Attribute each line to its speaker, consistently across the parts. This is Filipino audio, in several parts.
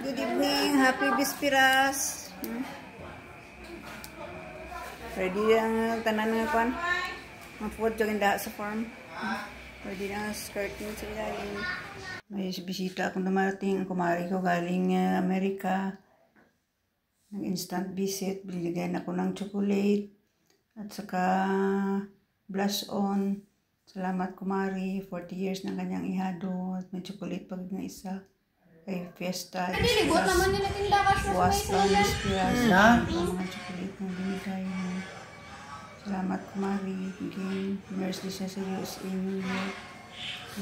Speaker 1: Good evening, happy Bispiras. Ready ang tanan nga kwan? Ang food jud inda sa farm. Ready na skirting sa ilalim. May bisita akong dumarating, ang kumari ko galing Amerika. Nag-instant visit, binigyan ako ng chocolate at saka blush on. Salamat kumari, 40 years ng kanyang ihado at may chocolate pag nga isa. Ay, fiesta.
Speaker 2: Nilibot naman nila tindakas na
Speaker 1: was
Speaker 2: sa may
Speaker 1: sila. Mga chocolate na binigay mo. Salamat kumari. Again, nurse din siya sa USA, New York,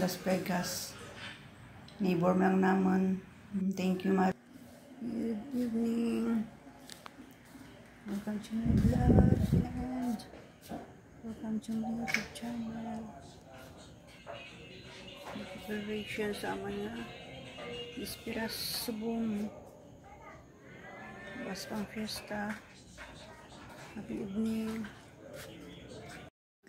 Speaker 1: Las Vegas. Neighbor lang naman. Thank you, Mari. Good evening. Welcome to my vlog and welcome to my YouTube channel. Preparation sa mga Bispiras Subong. Bas pang fiesta. Happy evening.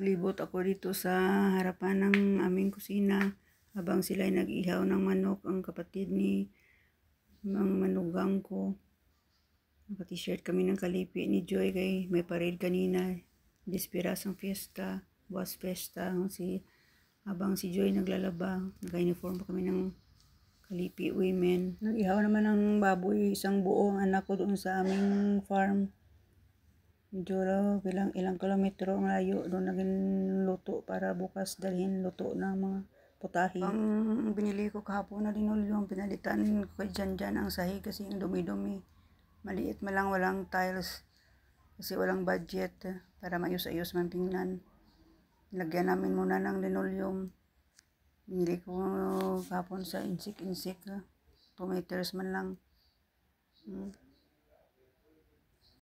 Speaker 1: Libot ako dito sa harapan ng aming kusina habang sila ay nag-ihaw ng manok. Ang kapatid ni mga manugang ko. Naka-t-shirt kami ng kalipi ni Joy kay may parade kanina. Bispiras ang fiesta. Buwas fiesta. Habang si Joy naglalaba. Naka-uniform pa kami ng kalipi women. Nag-ihaw naman ng baboy. Isang buo ang anak ko doon sa aming farm. Medyo ilang kilometro ang layo. Doon naging luto para bukas dalhin luto ng mga putahe. Ang binili ko kahapon na linolyo. Pinalitan ko kay Janjan ang sahig kasi ang dumi-dumi. Maliit man lang, walang tiles. Kasi walang budget para maayos-ayos man tingnan. Lagyan namin muna ng linoleum. Binili ko kahapon sa insik-insik. 2 meters man lang.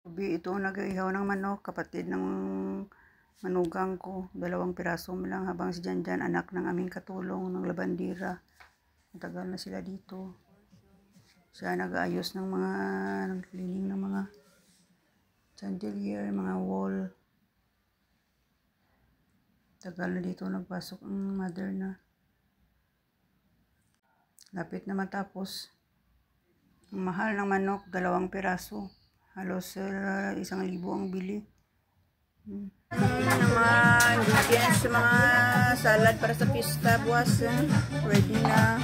Speaker 1: Ito nag-ihaw ng manok. Kapatid ng manugang ko. 2 piraso man lang habang si Janjan anak ng aming katulong ng labandira. Matagal na sila dito. Siya nag-aayos ng mga cleaning ng mga chandelier, mga wall. Tagal na dito nagpasok ang mother na. Lapit na matapos. Ang mahal ng manok, 2 piraso. Halos 1,000 ang bili. Naman, ingredients sa mga salad para sa pista buwas. Ready na.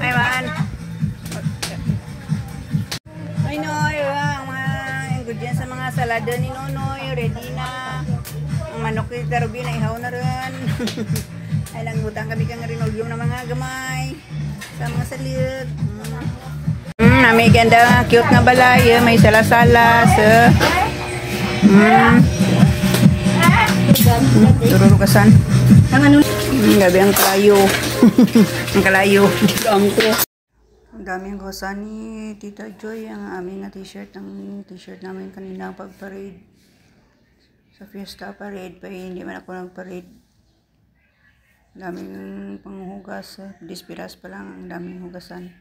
Speaker 1: Ay man. Ay Noy, ang mga ingredients sa mga salada ni Nonoy. Ready na. Ang manok ni Tarubi na ihaw na rin. Ay lang butang kami kang rinolium ng mga gamay. Sa mga salid. May ganda, cute na balay, may salas-salas. Tururukasan. Gabi ang kalayo. Ang kalayo. Ang daming gosan ni Tita Joy. Ang aming t-shirt. Ang t-shirt namin kanina pag-parade. Sa fiesta parade. Pa hindi man ako nag-parade. Daming panghugas. Bispiras pa lang. Ang daming hugasan.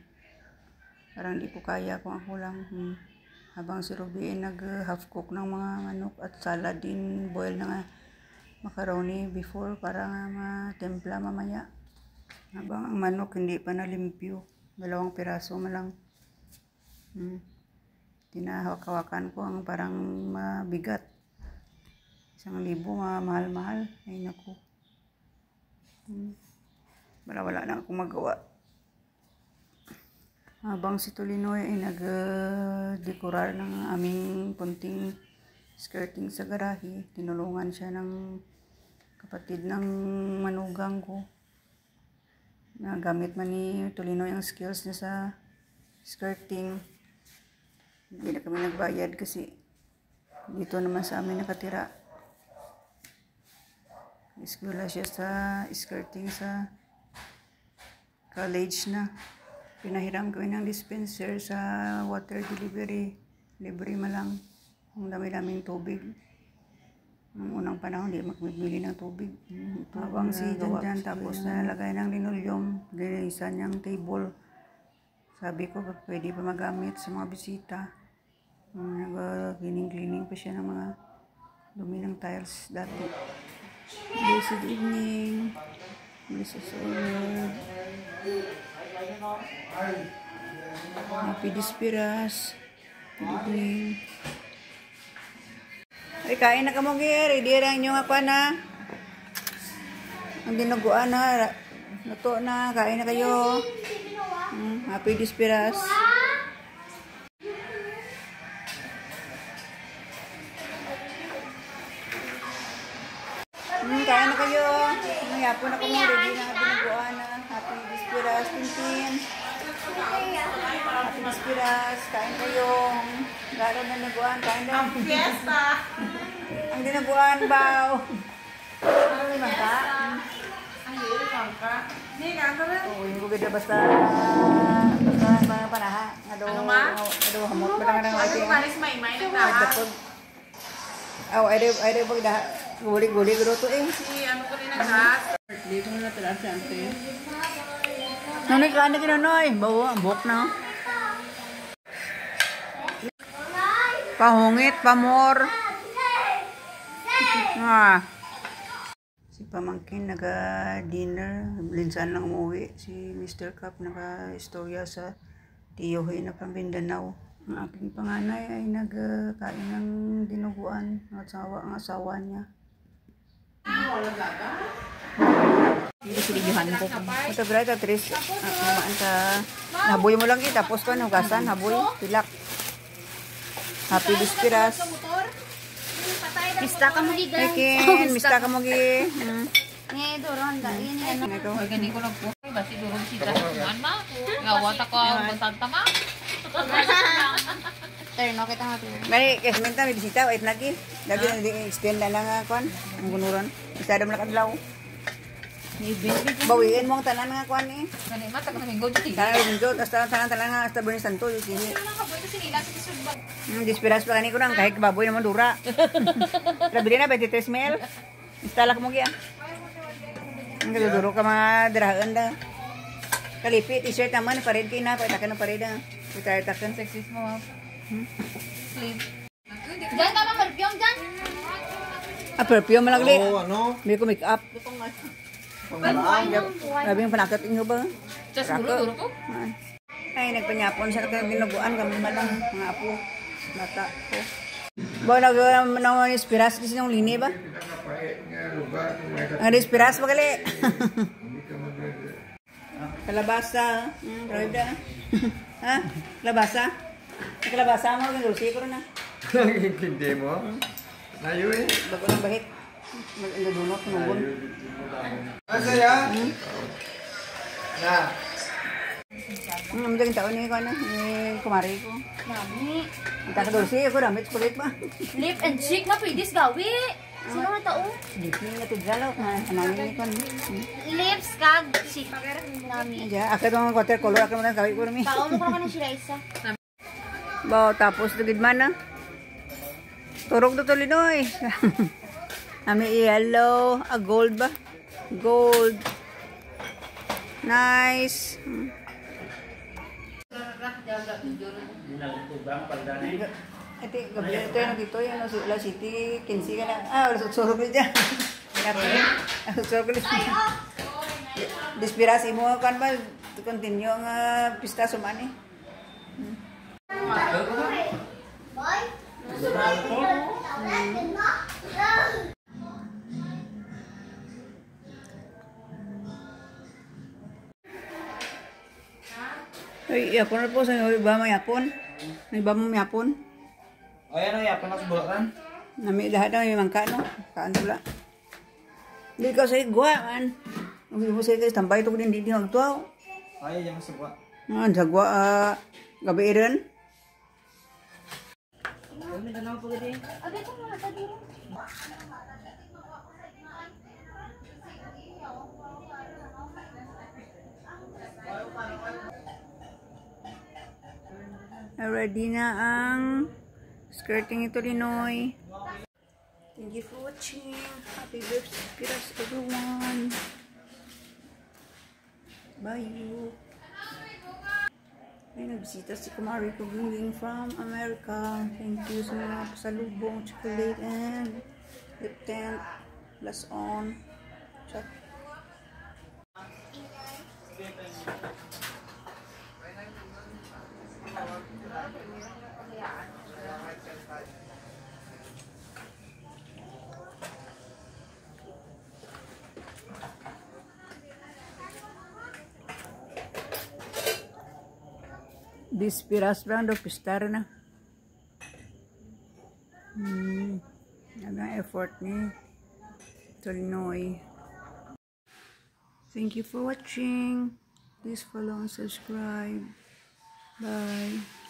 Speaker 1: Parang di ko kaya kung ako lang. Habang si Ruby nag-half cook ng mga manok at salad din. Boil na macaroni before para matempla mamaya. Habang ang manok hindi pa nalimpyo. 2 piraso man lang. Tinahawak-hawakan ko ang parang mabigat. 1,000 mahal-mahal. Ay naku. Wala na akong magawa. Habang si Tulinoy ay nag-decorar ng aming punting skirting sa garahe, tinulungan siya ng kapatid ng manugang ko. Nagamit man ni Tulinoy ang skills niya sa skirting. Hindi na kami nagbayad kasi dito naman sa amin nakatira. Eskwela siya sa skirting sa college na. Pinahiram kami ng dispenser sa water delivery. Libre man lang. Ang dami-daming tubig. Noong unang panahon, hindi makabili ng tubig. Habang si Janjan tapos nalagay ng linoleum. Ginilisan niyang table. Sabi ko, pwede pa magamit sa mga bisita. Nag-cleaning pa siya ng mga dumi ng tiles dati. Blessed evening. Blessed Lord. Happy Dispiras. Good evening. Ay, kain na ka mo, Gir. Ready lang nyo nga pa na. Ang dinuguan na. Luto na. Kain na kayo. Happy Dispiras. Kain na kayo. Mayapon na kami. Ready na ang dinuguan na. Happy Dispiras. Tintin. Happy Dispiras. Kain kayo. Lalo na dinuguan. Kain na.
Speaker 3: Ang fiesta!
Speaker 1: Ang dinuguan, baw. Ano naman ka?
Speaker 3: Ang hirang ka. Hindi nga ka rin.
Speaker 1: Oo, yung gugida basta mga panaha.
Speaker 3: Ano ma?
Speaker 1: Ado, hamot ba lang ng
Speaker 3: Ano
Speaker 1: laki?
Speaker 3: yung kalis may
Speaker 1: Ay,
Speaker 3: nagdaha?
Speaker 1: dapod. Ay, pag guli-guli ko to eh.
Speaker 3: Si ano ko rin nagdas?
Speaker 1: Dito na natin si ante. Nanay ka na kinunoy. Bawa, ang buhok na. Pahungit, pamor. Si pamangkin naga-dinner. Linsan lang umuwi. Si Mr. Cup naka-istorya sa Tiyohoy na Pambindanao. Ang aking panganay ay nagkain ng dinuguan ng asawa niya. Siligyuhan ko. Ito bra, ito Tris. Haboy mo lang tapos ko hugasan, haboy, pilak. Happy Dispiras.
Speaker 2: Mista ka mo gigan.
Speaker 1: Ekin, mista ka mo gi.
Speaker 2: Ngayon, doron. Ini ano.
Speaker 1: Ito.
Speaker 3: Ay, ganito ko lang po. Basi durog si Dasuman ma. Ngawat ako ang basanta ma.
Speaker 2: Turn, okay tama to.
Speaker 1: Gani, kasi minta may bisita, wait lagi. Lagi na extend na lang kon, ang gunuran. Isada mo na kadlaw. Bawiin mo ang tanan nga kon eh.
Speaker 3: Ganito ma, taga Domingo dito.
Speaker 1: Tanan Domingo, tanan nga hasta Bernie Santo yung sini. Dispiras pa kani ko nang kahit baboy naman dura. Labili na 23 mil. Instalak mo giya. Ang duro ka mga dirahaan da. Kalipi t-shirt naman pared kay na, patakan ng pared na. Takan
Speaker 3: Sexist mo ma. Sleep.
Speaker 2: Diyan ka mang perfume dyan.
Speaker 1: perfume lang li.
Speaker 4: Oo, ano?
Speaker 1: May ko make up.
Speaker 4: Pangalaang.
Speaker 1: Sabi yung panakot inyo ba?
Speaker 3: Just duro ko.
Speaker 1: Ay, nagpanyapon sa dinuguan kami malang mga apo. Bata ko. Ba, nag-inspiras kasi ng lini ba? Nag-inspiras ba gali? Kalabasa. Drive na. Ha? Kalabasa? Kalabasa mo, dulce ko na.
Speaker 4: Hindi mo? Layo eh.
Speaker 1: Bago ng bahit. Nagdunot, nugon.
Speaker 4: Asa yan? Na.
Speaker 1: Ang mga taon ni ko na, ni kumari ko.
Speaker 2: Dami.
Speaker 1: Ang taka-dulce, ako damit kulit ba?
Speaker 2: Lip and cheek na pwedeng gawi. Sino na tao?
Speaker 1: Hindi nga tidralaw. Anamin ni ko.
Speaker 2: Lips kag cheek. Nami.
Speaker 1: Aja, ako itong watercolor, ako naman kawin ko namin.
Speaker 2: Tao mo ka na sila isa.
Speaker 1: Baw, tapos dugid man na. Turog to Linoy. Ami yellow, gold ba? Gold. Nice. Ito, gabi ito yung dito, yung La City, 15 ka na. Wala surog ulit dyan. Surog ulit. Dispirasi mo, kan ba? Continue ang pista sumani. Ay, yapon na po. Sa iba mo yapon? Iba mo yapon?
Speaker 4: O yan o, yapon na sa bulakan.
Speaker 1: Nami lahat na may mangka, no? Kaan tula. Hindi ka sa igwa, man. Ang ibo sa igwa, tambay ito ko din dito magtuaw.
Speaker 4: Ay, yan sa buwa.
Speaker 1: Sagwa, gabi rin.
Speaker 2: Abi ko mga tadiro.
Speaker 1: Ready na ang skirting ito, Linoy. Thank you for watching. Happy birthday, everyone. Bye. Ay, nagbisita si Kumari Kuginging from America. Thank you sa mga pasalubong, chocolate, and lip tint. Plus on. Check. Dispiras lang do pistar na. Nagang effort ni Tolinoy. Thank you for watching. Please follow and subscribe. Bye.